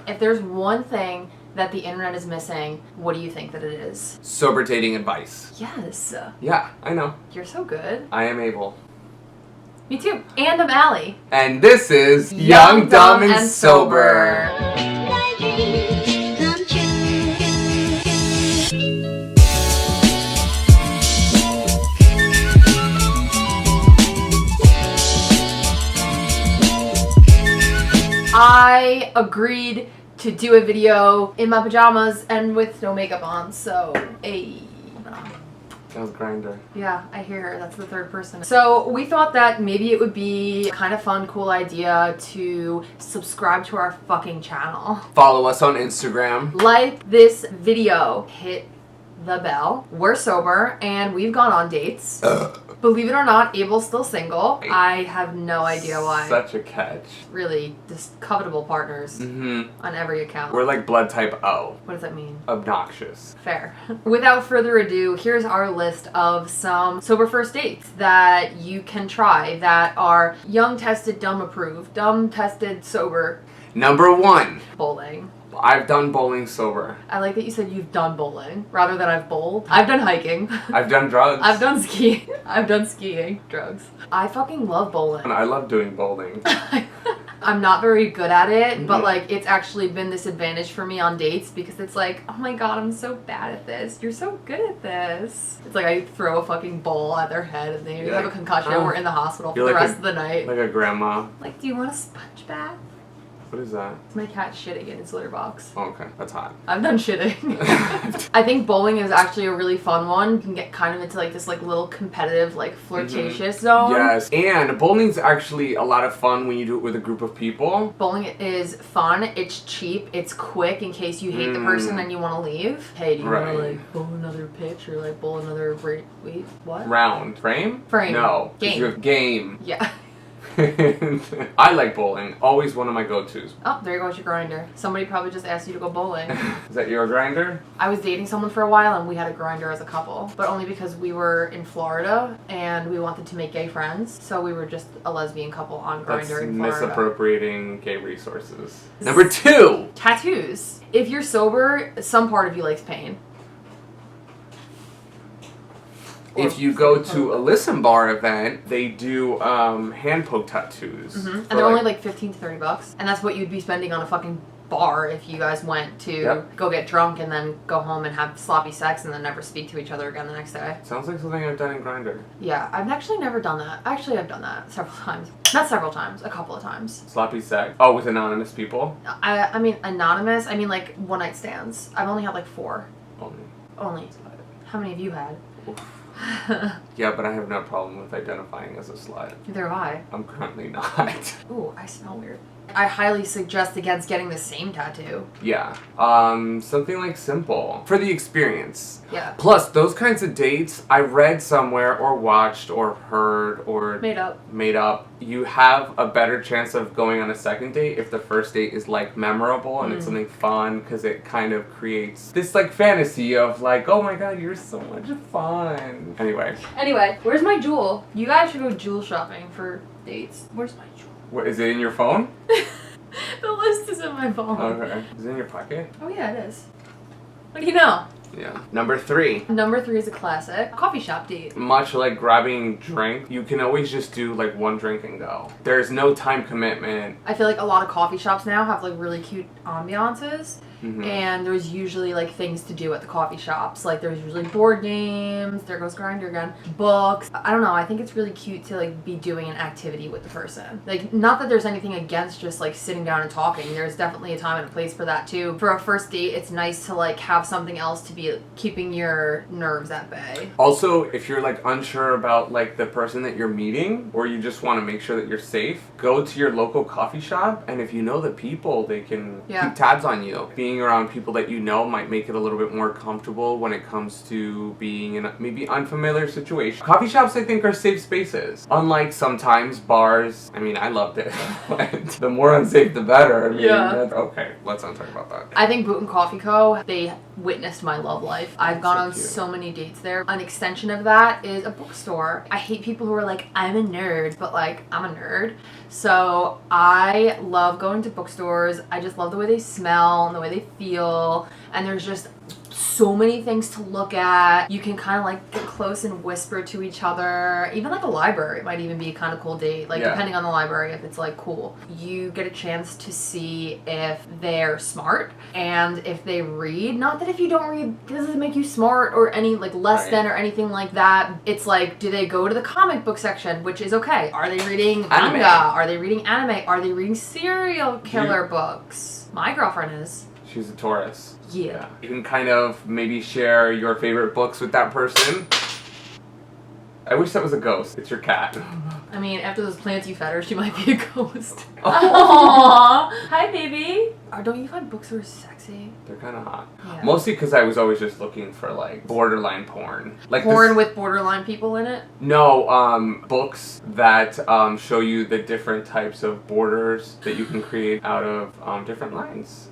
If there's one thing that the internet is missing, what do you think that it is? Sober dating advice. Yes. Yeah, I know. You're so good. I am able. Me too. And I'm Allie. And this is Young, Dumb, and Sober. I agreed to do a video in my pajamas and with no makeup on, so That was Grindr. Yeah, I hear her. That's the third person. So we thought that maybe it would be a kind of fun, cool idea to subscribe to our fucking channel. Follow us on Instagram. Like this video. Hit the bell. We're sober and we've gone on dates. Believe it or not, Abel's still single. I have no idea why. Such a catch. Really, just covetable partners on every account. We're like blood type O. What does that mean? Obnoxious. Fair. Without further ado, here's our list of some sober first dates that you can try that are young tested, dumb approved, dumb tested, sober. Number 1. Bowling. I've done bowling sober. I like that you said you've done bowling rather than I've bowled. I've done hiking. I've done drugs. I've done skiing. I've done skiing. Drugs. I fucking love bowling. And I love doing bowling. I'm not very good at it, but like it's actually been this advantage for me on dates because it's like, oh my god, I'm so bad at this. You're so good at this. It's like I throw a fucking bowl at their head and they have a concussion and we're in the hospital for the rest of the night. Like a grandma. Like, do you want a sponge bath? What is that? It's my cat shitting in its litter box. Oh, okay. That's hot. I've done shitting. I think bowling is actually a really fun one. You can get kind of into like this like little competitive, like flirtatious zone. Yes. And bowling's actually a lot of fun when you do it with a group of people. Bowling is fun, it's cheap, it's quick in case you hate the person and you want to leave. Hey, do you want to like bowl another pitch or like bowl another wait, what? Round. Frame? Frame. No. Game. You have game. Yeah. I like bowling. Always one of my go-tos. Oh, there goes your grinder. Somebody probably just asked you to go bowling. Is that your grinder? I was dating someone for a while and we had a grinder as a couple, but only because we were in Florida and we wanted to make gay friends, so we were just a lesbian couple on Grindr in Florida. Misappropriating gay resources. Number 2! Tattoos. If you're sober, some part of you likes pain. If you go to a Listen Bar event, they do hand poke tattoos. And they're only like $15 to $30. And that's what you'd be spending on a fucking bar if you guys went to go get drunk and then go home and have sloppy sex and then never speak to each other again the next day. Sounds like something I've done in Grindr. Yeah, I've actually never done that. Actually, I've done that several times. Not several times, a couple of times. Sloppy sex? Oh, with anonymous people? I mean, anonymous, I mean like one night stands. I've only had like 4. Only. How many have you had? Oof. Yeah, but I have no problem with identifying as a slut. Neither have I. I'm currently not. Ooh, I smell weird. I highly suggest against getting the same tattoo. Yeah. Something like simple. For the experience. Yeah. Plus, those kinds of dates, I read somewhere or watched or heard or Made up. You have a better chance of going on a second date if the first date is like memorable and it's something fun because it kind of creates this like fantasy of like, oh my god, you're so much fun. Anyway, where's my jewel? You guys should go jewel shopping for dates. Where's my jewel? what is it in your phone? The list is in my phone. Okay. Is it in your pocket? Oh yeah, it is. What do you know? Yeah. Number 3. Number 3 is a classic. A coffee shop date. Much like grabbing drink, you can always just do like one drink and go. There's no time commitment. I feel like a lot of coffee shops now have like really cute ambiances. And there's usually like things to do at the coffee shops. Like there's usually board games, there goes Grindr again, books. I don't know, I think it's really cute to like be doing an activity with the person. Like not that there's anything against just like sitting down and talking. There's definitely a time and a place for that too. For a first date, it's nice to like have something else to be keeping your nerves at bay. Also, if you're like unsure about like the person that you're meeting or you just want to make sure that you're safe, go to your local coffee shop and if you know the people, they can keep tabs on you. Being around people that you know might make it a little bit more comfortable when it comes to being in a maybe unfamiliar situation. Coffee shops, I think, are safe spaces. Unlike sometimes bars. I mean, I loved it. But the more unsafe, the better. I mean, okay, let's not talk about that. I think Boot and Coffee Co., they witnessed my love love life. I've gone on so many dates there. An extension of that is a bookstore. I hate people who are like, I'm a nerd, but like, I'm a nerd. So I love going to bookstores. I just love the way they smell and the way they feel. And there's just so many things to look at. You can kind of like get close and whisper to each other. Even like a library might even be a kind of cool date. Like depending on the library, if it's like cool. You get a chance to see if they're smart and if they read. Not that if you don't read, it doesn't make you smart or any like less than or anything like that. It's like, do they go to the comic book section, which is okay. Are they reading manga? Are they reading anime? Are they reading serial killer books? My girlfriend is. She's a Taurus. Yeah. You can kind of maybe share your favorite books with that person. I wish that was a ghost. It's your cat. I mean, after those plants you fed her, she might be a ghost. Aww. Hi, baby. Don't you find bookstores sexy? They're kind of hot. Yeah. Mostly because I was always just looking for like borderline porn. Like porn with borderline people in it? No, books that show you the different types of borders that you can create out of different lines.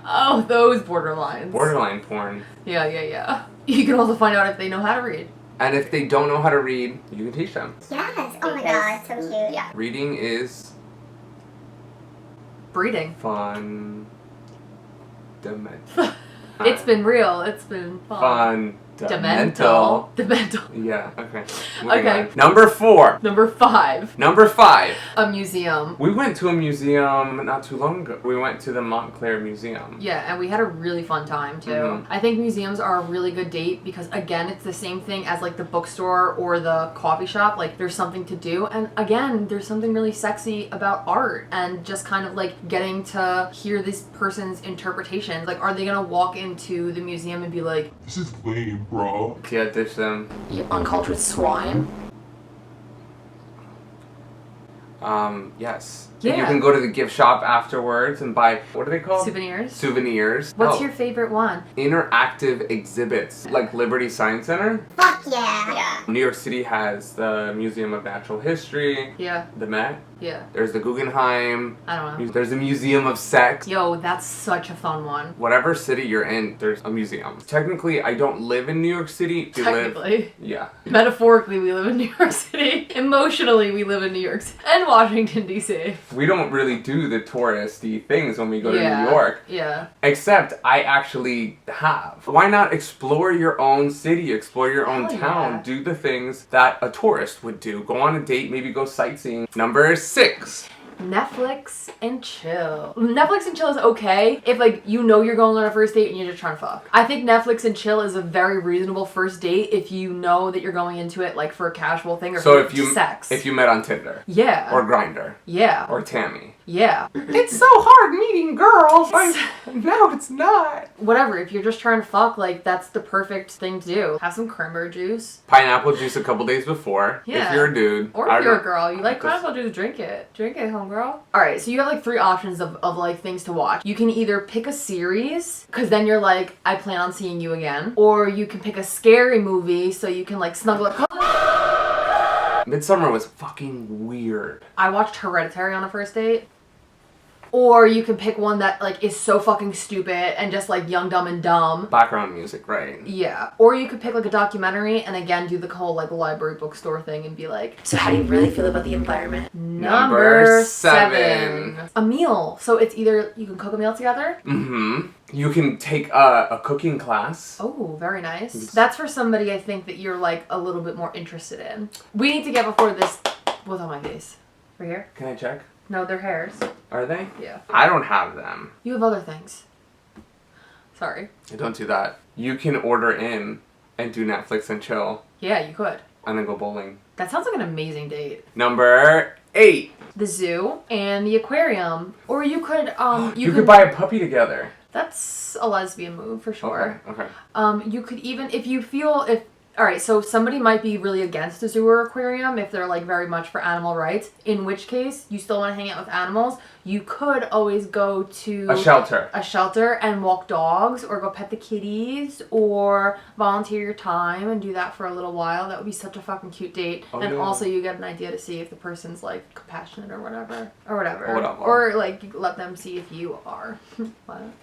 Oh, those borderlines. Borderline porn. Yeah. You can also find out if they know how to read. And if they don't know how to read, you can teach them. Yes. Oh my god, so cute. Yeah. Reading is breeding. Fun. It's been real. It's been fun. Demental. Yeah, okay. Okay. On. Number 4. Number 5. A museum. We went to a museum not too long ago. We went to the Montclair Museum. Yeah, and we had a really fun time too. Mm-hmm. I think museums are a really good date because again, it's the same thing as like the bookstore or the coffee shop. Like there's something to do. And again, there's something really sexy about art and just kind of like getting to hear this person's interpretations. Like, are they going to walk into the museum and be like, this is lame, bro? Yeah, dish them. You uncultured swine. Yes. Yeah. You can go to the gift shop afterwards and buy, what are they called? Souvenirs. What's your favorite one? Interactive exhibits, like Liberty Science Center. Fuck yeah. New York City has the Museum of Natural History. Yeah. The Met. Yeah. There's the Guggenheim. I don't know. There's a Museum of Sex. Yo, that's such a fun one. Whatever city you're in, there's a museum. Technically, I don't live in New York City. Technically. Yeah. Metaphorically, we live in New York City. Emotionally, we live in New York City. And Washington, D.C. We don't really do the touristy things when we go to New York. Yeah. Except I actually have. Why not explore your own city, explore your own town, do the things that a tourist would do. Go on a date, maybe go sightseeing. Number 6. Netflix and chill. Netflix and chill is okay if like you know you're going on a first date and you're just trying to fuck. I think Netflix and chill is a very reasonable first date if you know that you're going into it like for a casual thing or for sex. If you met on Tinder. Yeah. Or Grindr. Yeah. Or Tammy. Yeah. It's so hard meeting girls. No, it's not. Whatever, if you're just trying to fuck, like that's the perfect thing to do. Have some cranberry juice. Pineapple juice a couple days before. Yeah. If you're a dude. Or if you're a girl. You like pineapple juice, drink it. Drink it, homegirl. Alright, so you have like 3 options of like things to watch. You can either pick a series, because then you're like, I plan on seeing you again. Or you can pick a scary movie so you can like snuggle up. Midsummer was fucking weird. I watched Hereditary on a first date. Or you can pick one that like is so fucking stupid and just like Young, Dumb and Dumb. Background music, right? Yeah. Or you could pick like a documentary and again do the whole like library bookstore thing and be like, so how do you really feel about the environment? Number 7. A meal. So it's either you can cook a meal together. Mm-hmm. You can take a cooking class. Oh, very nice. That's for somebody I think that you're like a little bit more interested in. We need to get before this. What's on my face? Right here? Can I check? No, they're hairs. Are they? Yeah. I don't have them. You have other things. Sorry. I don't do that. You can order in and do Netflix and chill. Yeah, you could. And then go bowling. That sounds like an amazing date. Number 8. The zoo and the aquarium. Or you could, you could buy a puppy together. That's a lesbian move for sure. Okay. You could even, if you feel, alright, so somebody might be really against the zoo or aquarium if they're like very much for animal rights, in which case you still want to hang out with animals. you could always go to a shelter and walk dogs, or go pet the kitties, or volunteer your time and do that for a little while. That would be such a fucking cute date. And also you get an idea to see if the person's like compassionate or whatever. Or like let them see if you are.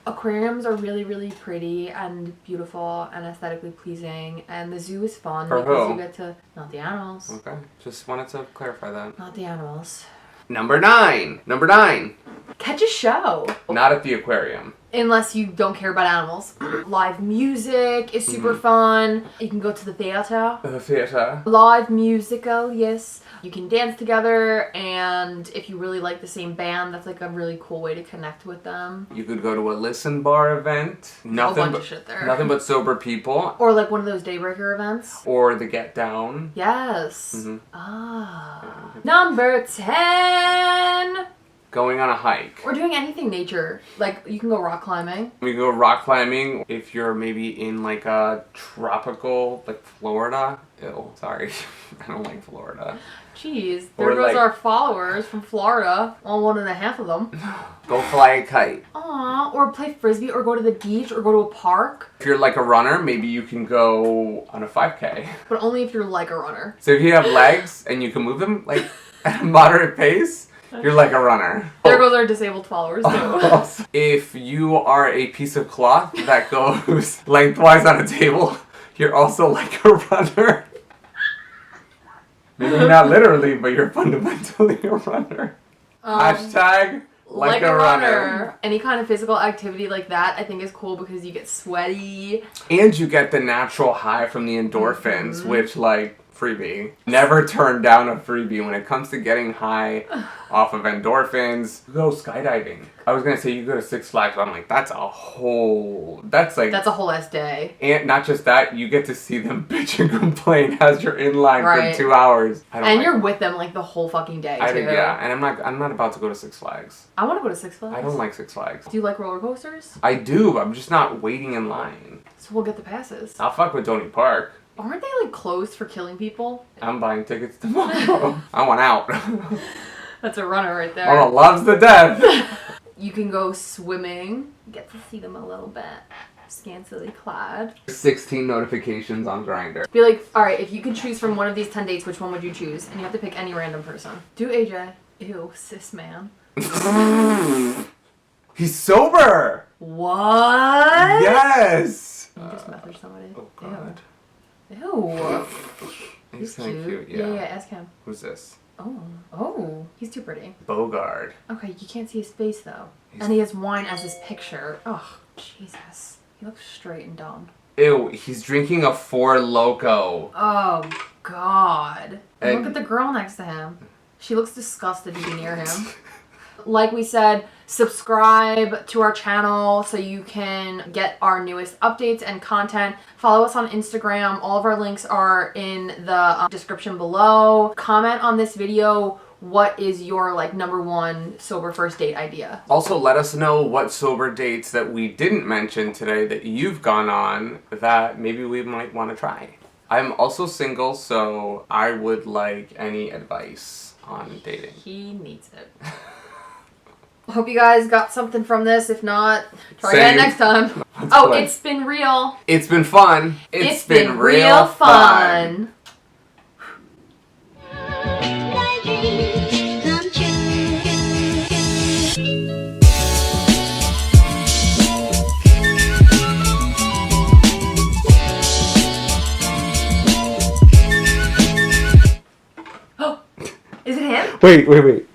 Aquariums are really, really pretty and beautiful and aesthetically pleasing, and the zoo is fun because you get to not the animals. Okay, just wanted to clarify that. Not the animals. Number nine. Catch a show. Not at the aquarium. Unless you don't care about animals. Live music is super fun. You can go to the theater. The theater. Live musical, yes. You can dance together, and if you really like the same band, that's like a really cool way to connect with them. You could go to a listen bar event. Nothing but shit there. Nothing but sober people. Or like one of those Daybreaker events. Or the Get Down. Yes. Number 10. Going on a hike. Or doing anything nature. Like, you can go rock climbing. You can go rock climbing if you're maybe in like a tropical, like Florida. Ew, sorry. I don't like Florida. Jeez, there goes our followers from Florida. All 1.5 of them. Go fly a kite. Aw, or play frisbee, or go to the beach, or go to a park. If you're like a runner, maybe you can go on a 5K. But only if you're like a runner. So if you have legs and you can move them like at a moderate pace, you're like a runner. There goes our disabled followers too. If you are a piece of cloth that goes lengthwise on a table, you're also like a runner. Maybe not literally, but you're fundamentally a runner. Hashtag like a runner. Any kind of physical activity like that, I think, is cool because you get sweaty. And you get the natural high from the endorphins, which, like, freebie. Never turn down a freebie when it comes to getting high off of endorphins. Go skydiving. I was gonna say you go to Six Flags, but I'm like, that's a whole ass day. And not just that, you get to see them bitch and complain as you're in line for 2 hours. And you're with them like the whole fucking day too. Yeah, and I'm not about to go to Six Flags. I want to go to Six Flags. I don't like Six Flags. Do you like roller coasters? I do. I'm just not waiting in line. So we'll get the passes. I'll fuck with Tony Park. Aren't they like closed for killing people? I'm buying tickets tomorrow. I want out. That's a runner right there. Mama loves the death. You can go swimming. Get to see them a little bit. Scantily clad. 16 notifications on Grindr. Be like, alright, if you could choose from one of these 10 dates, which one would you choose? And you have to pick any random person. Do AJ. Ew, cis man. He's sober! What? Yes! You just messaged somebody. Oh god. Ew. He's kind of cute, yeah. Yeah, ask him. Who's this? Oh, he's too pretty. Bogard. Okay, you can't see his face though. And he has wine as his picture. Oh, Jesus. He looks straight and dumb. Ew, he's drinking a Four Loko. Oh, God. And look at the girl next to him. She looks disgusted to be near him. Like we said, subscribe to our channel so you can get our newest updates and content. Follow us on Instagram. All of our links are in the description below. Comment on this video. What is your number one sober first date idea? Also, let us know what sober dates that we didn't mention today that you've gone on that maybe we might want to try. I'm also single, so I would like any advice on dating. He needs it. Hope you guys got something from this. If not, try again next time. It's been real. It's been fun. It's been real fun. Is it him? Wait.